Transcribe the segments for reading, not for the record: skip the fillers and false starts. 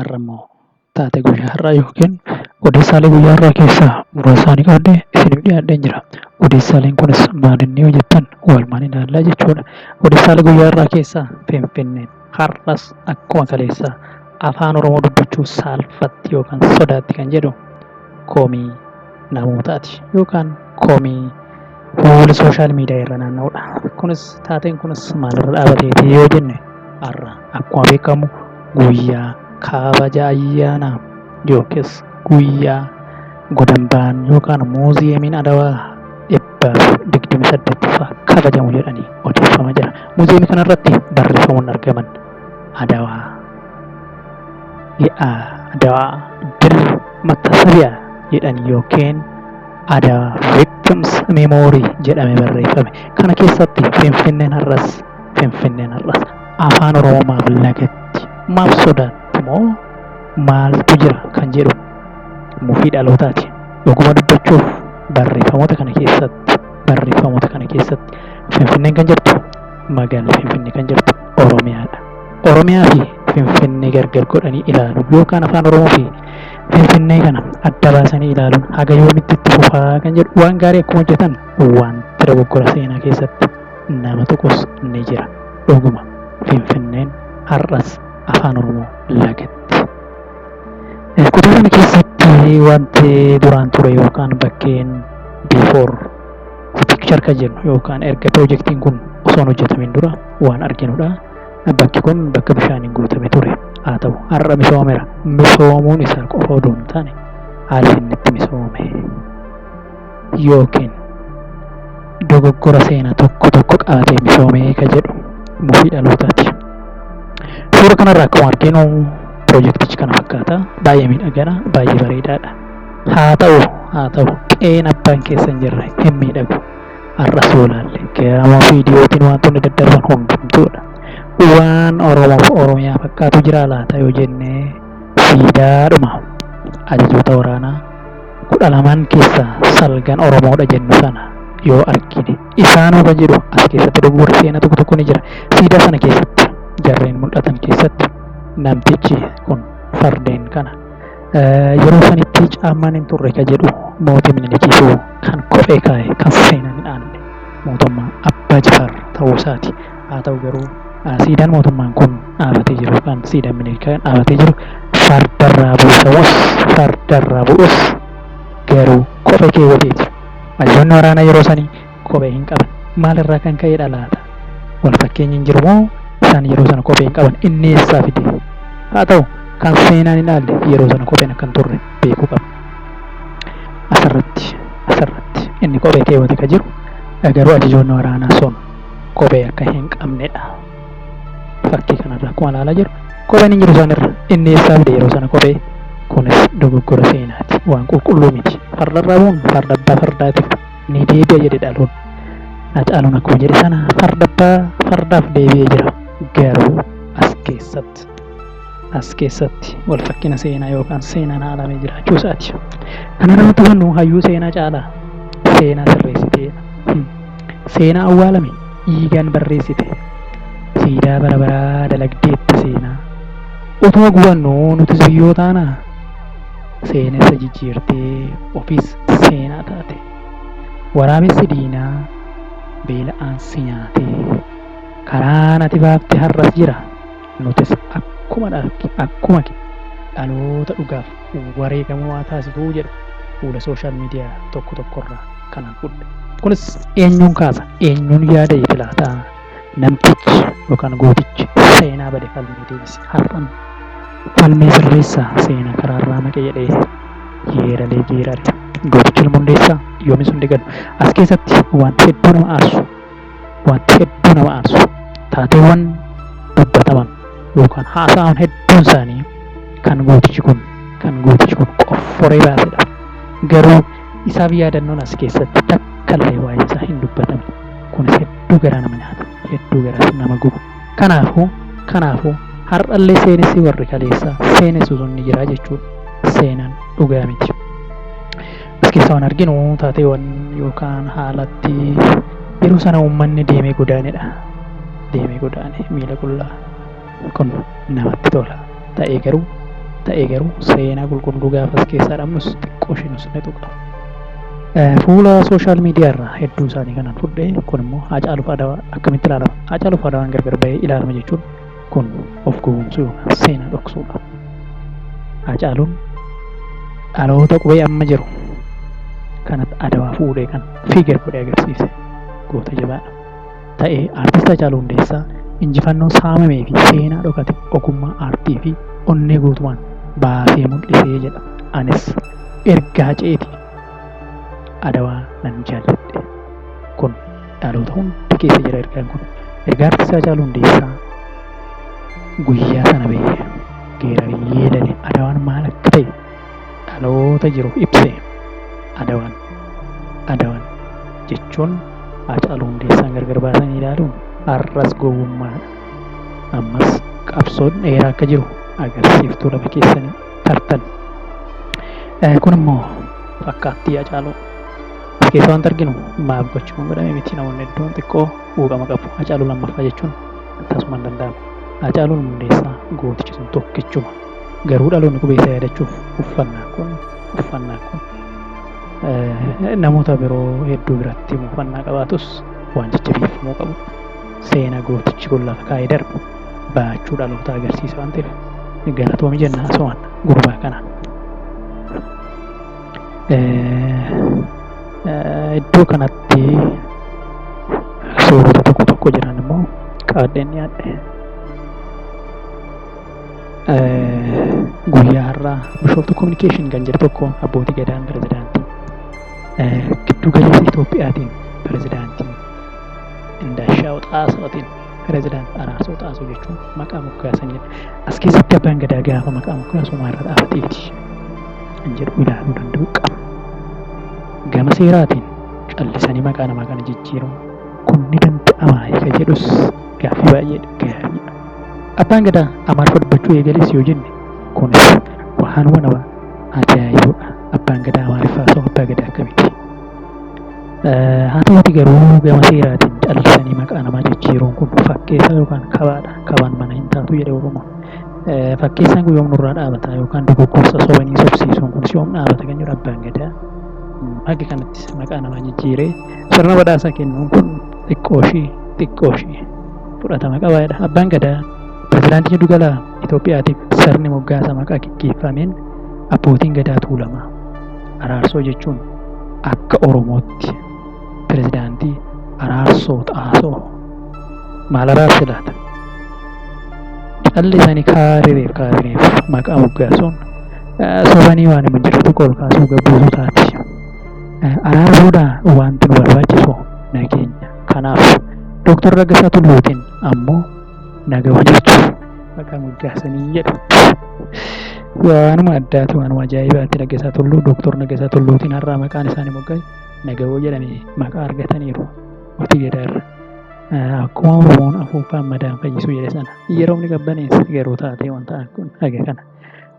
har'ammoo taatee guyyaa har'aa yookiin odeessaalee guyyaa har'aa keessaa muraasa isaanii qabadhee isiniif dhiyaadheen jira. Odeessaaleen kunis maal inni yoo jettan walumaan ilaallaa jechuudha. Odeessaalee guyyaa har'aa keessaa Finfinneen har'as akkuma kaleessaa afaan Oromoo dubbachuu saalfatti yookaan sodaatti kan jedhu komii namootaati yookaan komii fuula sooshaal miidiyaa irra naanna'udha. Taateen kunis maalirra dhaabateeti yoo jenne har'a akkuma beekamu guyyaa kabaja ayyaana yookiis guyyaa godambaan yookaan muuziyeemiin Adawaa 128ffaa kabajamu jedhanii odeeffamaa jira. Muuziyeemii kanarratti barreeffamoonni argaman Adawaa ድል መታሰቢያ jedhanii yookiin Adawaa Victims Memory jedhamee barreeffame. Kana keessatti Finfinneen har'as afaan Oromoo maaf lagatti maaf sodaatti moo maaltu jira kan jedhu mufii dhalootaati. Dhuguma dubbachuuf barreeffamoota kana keessatti Finfinneen kan jirtu magaalaa Finfinnee kan jirtu Oromiyaadha. Oromiyaa fi Finfinnee gargar godhanii ilaaluun yookaan afaan Oromoo fi Finfinnee kana adda baasanii ilaaluun haga yoomitti itti fufaa kan jedhu waan gaarii akkuma hojjetan wanti dogoggora seenaa keessatti nama tuqus ni jira. Dhuguma Finfinneen har'as afaan Oromoo lagatti. Kutaa kana keessatti wanti duraan ture yookaan bakkeen before picture kan jennu yookaan erga piroojeektiin kun osoo hin hojjetamin dura waan arginudha. Bakki kun bakka bishaaniin guutame ture. Haa ta'u har'a misoomeera. Misoomuun isaa qofa odoo hin taane haalli inni itti misoome yookiin dogoggora seenaa tokko qabatee misoomee kan jedhu mufii dhalootaati. Suura kanarraa akkuma arginu piroojeektichi kana fakkaata. Baay'ee miidhagaadha. Baay'ee bareedaadha. Haa ta'u qeen abbaan keessa hin jirre hin miidhagu. Har'as yoo ilaalle gama viidiyootiin wantoonni daddarban hundumtuudha. Waan Oromoof Oromiyaa fakkaatu jira laata yoo jenne siidaadhuma ajajoota waraanaa 12 keessaa salgan Oromoodha jennu sana yoo argine isaanuu kan jedhu as keessatti dogoggora seenaa tokko ni jira. Siidaa sana keessatti jarreen mul'atan keessatti namtichi kun fardeen kana yeroo sanitti caammaan hin turre kan jedhu mootii Minilikiitu kan kophee kaa'e kan seenan hin aanne mootummaa Abbaa Jifaar ta'uu isaati. Haa ta'u garuu siidaan mootummaan kun dhaabatee jiru yookaan siidaan Minilikaa dhaabatee jiru fardarraa bu'us garuu kophee keewwateeti. Ajajoonni waraanaa yeroo sanii kophee hin qaban. Maalirraa kan ka'edha laata? Wal fakkeenyi hin jiru moo isaan yeroo sana kophee hin qaban inni eessaa fide? Haa ta'u kan seenaan hin dhaalle yeroo sana kopheen akka hin turre beekuu qaba. Asirratti inni kophee keewwate kan jiru garuu ajajoonni waraanaa sun kophee akka hin qabnedha. Fakkii kanarraa akkuma ilaalaa jiru kopheen hin jiru sanarra inni eessaa fide yeroo sana kophee kunis dogoggora seenaati. Waan qulqulluu miti. Fardarraa bu'uun farda abbaa fardaatiif ni deebi'a jedhe dhaloon. Hacaaluun akkuma jedhe sana fardaaf deebi'ee jira. Garuu as keessatti wal fakkina seenaa yookaan seenaan haalamee jiraachuu isaati. Kana namatti hubannu hayyuu seenaa caalaa seenaa sirreessitee seenaa awwaalame dhiigaan barreessite siidaa bara baraa dalagdeetta seenaa utuma gubannu nutis biyyoo taana seenessa jijjiirtee ofiis seenaa taate waraabessi diinaa beela'aan si nyaatee karaa nati baafte har'as jira nutis akkuma dhaloota dhugaaf wareegamuu haa taasisuu jedhu fuula sooshaal miidiyaa tokkorraa kanaan fudhe. Kunis eenyuun kaasa? Eenyuun yaada filaataa? Namtichi yookaan gootichi seenaa bade falmee deebise. Har'an falmee sirreessaa seenaa karaarraa maqee jedhee yeeralee geerare. Gootichi ilma hundeessaa yoomis hundi gadu. As keessatti wanti hedduu nama aarsu taateewwan dubbataman yookaan haasa'an hedduun isaanii kan gootichi kun qofforee baasedha. Garuu isaaf yaadannoon as keessatti takkallee waa'ee isaa hin dubbatamne. Kunis hedduu garaa nama nyaata. Hedduu garaa nama gubu. Kanaafuu har'allee seenessi warri kaleessaa seenessu sun ni jira jechuudha. Seenaan dhugaa miti. As keessaa waan arginu taateewwan yookaan haalatti yeroo sana uummanni deemee godaanedha. Miila qullaa kun namatti tola. Ta'ee garuu ta'ee garuu seenaa qulqulluu gaafas keessaa dhabnus xiqqoo ishee nus ni tuqa. Fuula sooshaal miidiyaa irraa hedduu isaanii kanaan fudhee kun immoo Haacaaluu fi Adawaa akkamitti ilaalama? Haacaaluu fi Adawaan gargar bahee ilaalama jechuun kun of gowwoomsuu yookaan seenaa dhoksuudha. Haacaaluun dhaloota qubee amma jiru kanatti Adawaa fuudhee kan fiigar godhee agarsiise goota jabaadha. Ta'ee aartist Haacaaluu Hundeessaa injifannoo saamamee fi seenaa dhokate ogummaa aartii fi onnee guutumaan baasee mul'isee jedha. Anis ergaa ceeti Adawaa nan jaalladhe. Kun dhaloota hundi keessa jira ergaan kun. Ergaa aartist Haacaaluu Hundeessaa guyyaa sana bahee geerarii yeedale Adawaan maal akka ta'e dhaloota jiruuf ibse. Adawaan jechuun Haacaaluu Hundeessaan gargar baasanii ilaaluun har'as gowwummaadha. Ammas qabsoon dheeraa akka jiru agarsiiftuu lafa keessanii tartan. Kun immoo fakkaattii Haacaaluu as keessa wanta arginu maaf gochuun godhame miti. Namoonni hedduun xiqqoo quuqama qabu. Haacaaluu lammaffaa jechuun akkasuma hin danda'amu. Haacaaluun Hundeessaa gootichi sun tokkichuma. Garuu dhaloonni qubee isaa yaadachuuf uffannaa kun namoota biroo hedduu biratti uffannaa qabaatus waan jajjabeeffamuu qabu. Seenaa gootichi kun lafa kaa'ee darbu baachuu dhaloota agarsiisa waan ta'eef galatoomii jenna so'an gurbaa kana. Iddoo kanatti suurota tokko jiran immoo qaadheen dhiyaadhe. Guyyaa har'aa Bishooftuu Kominikeeshin kan jedhu tokko abbootii gadaan pirezidaantii giddu galeessa Itoophiyaatiin pirezidaantii Indaashaa'u Xaasootiin pirezidaantii Araarsoo Xaasoo jechuun maqaa moggaasan jedha. As keessatti abbaan gadaa gaafa maqaa moggaasuu maalirra dhaabateeti kan jedhu ilaaluu danda'u qaba. Gama seeraatiin callisanii maqaa namaa kana jijjiiruun kun ni danda'amaa eega jedhus gaaffii baay'ee gaariidha. Abbaan gadaa Amaariffa dubbachuu eegales yoo jenne kunis waanuma nama ajaa'ibudha. Abbaan gadaa Amaariffaa osoo abbaa gadaa akkamiiti? Haa ta'uuti garuu gama seeraatiin callisanii maqaa namaa jijjiiruun kun fakkeessa yookaan kabaadha. Kabaan mana hin taatu jedhe Oromoon. Fakkeessaan kun yoom nurraa dhaabata yookaan dogoggorsa sobanii sobsiisuun kunis yoom dhaabata kan jedhu abbaan gadaa. Akka kanatti maqaa namaa jijjiiree sirna badhaasaa kennuun kun xiqqoo ishee fudhatama qabaadha. Abbaan gadaa pirezidaantii Jiddugala Itoophiyaatiif sirni moggaasa maqaa gaggeeffameen abbootiin gadaa tuulamaa. Araarsoo jechuun akka Oromootti pirezidaantii Araarsoo Xaasoo maal araarse laata? Callisanii kaarireef maqaa moggaasuun sobanii waan hin jiru tokko ol kaasuu gabbuusuu taati. Araarsuudhaa wanti nu barbaachisu nageenya. Kanaaf Dooktar Raggasaa Tulluutiin ammoo nagaa jechuuf maqaa moggaasanii jedhu. Waanuma addaati, waanuma ajaa'ibaatti. Raggasaa Tulluu, Dooktar Raggasaa Tulluutiin har'aa maqaan isaanii moggaa'e Nagawoo jedhamee maqaa argataniiru. Mootii Gadaarra akkuma Oromoon afuuffaan madaan fayyisuu jedhe sana yeroomni qabbaneessa garuu taatee wanta kun haga kana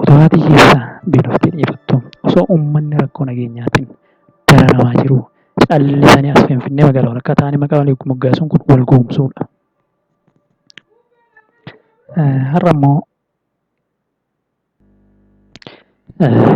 otoo haati keessaa beeloftee dhiyeeffattu osoo uummanni rakkoo nageenyaatiin dararamaa jiru callisanii as Finfinnee magaalaa walakkaa ta'anii maqaa walii moggaasuun kun wal goomsuudha. Har'a immoo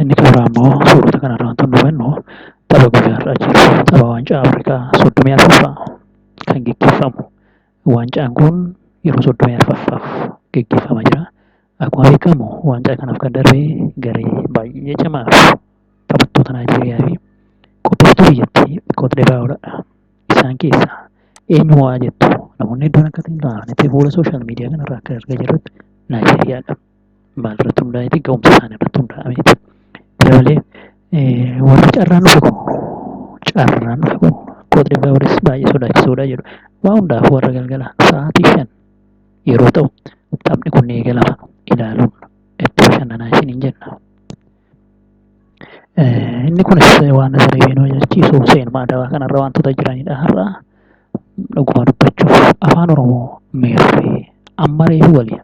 inni kabraa immoo suurota kanarraa wantoonni hubannu tapha guyyaa har'aa jiru. Tapha waancaa Afrikaa 34ffaa kan gaggeeffamu. Waancaan kun yeroo 34ffaaf gaggeeffamaa jira. Akkuma beekamu waancaa kanaaf kan darbe garee baay'ee cimaa fi taphattoota Naayijeeriyaa fi qopheessituu biyyattii Koot Divuwaaridha. Isaan keessaa eenyu mo'aa jettu namoonni hedduun akka ta'an fuula sooshaal miidiyaa kanarraa akka argaa jirrutti Naayijeeriyaadha. Maal irratti hundaa'eeti? Ga'umsa isaanii irratti hundaa'ameeti. Dabalee warri carraan dhufu Koot Divuwaaris baay'ee sodaachisuudha jedhu. Waa hundaaf warra galgala sa'aatii 5 yeroo ta'u taphni kun eegalama ilaaluun itti bashannanaa isiniin jenna. Inni kunis waan asirrii nu ajaa'ibsiisu seenuma Adawaa kanarra wantoota jiranidha. Har'a dhuguma dubbachuuf afaan Oromoo meerree amma reefu waliin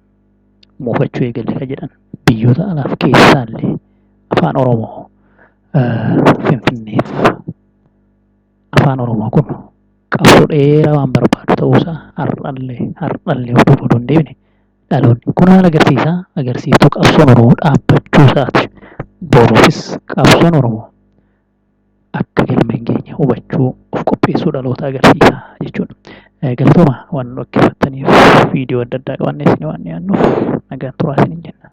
muufachuu eegalle kan jedhan biyyoota alaaf keessaallee afaan Oromoo Finfinneef afaan Oromoo kun qabsoo dheeraa waan barbaadu ta'uusaa har'allee oduu hin deebine dhaloonni kun maal agarsiisa? Agarsiiftuu qabsoon Oromoo dhaabbachuu isaati. Boruufis qabsoon Oromoo akka galma hin geenye hubachuu of qopheessuu dhaloota agarsiisa jechuudha. Galatooma waan nu dhaggeeffattaniif viidiyoo adda addaa qabannee isin waan dhiyaannuuf nagaan turaa isiniin jenna.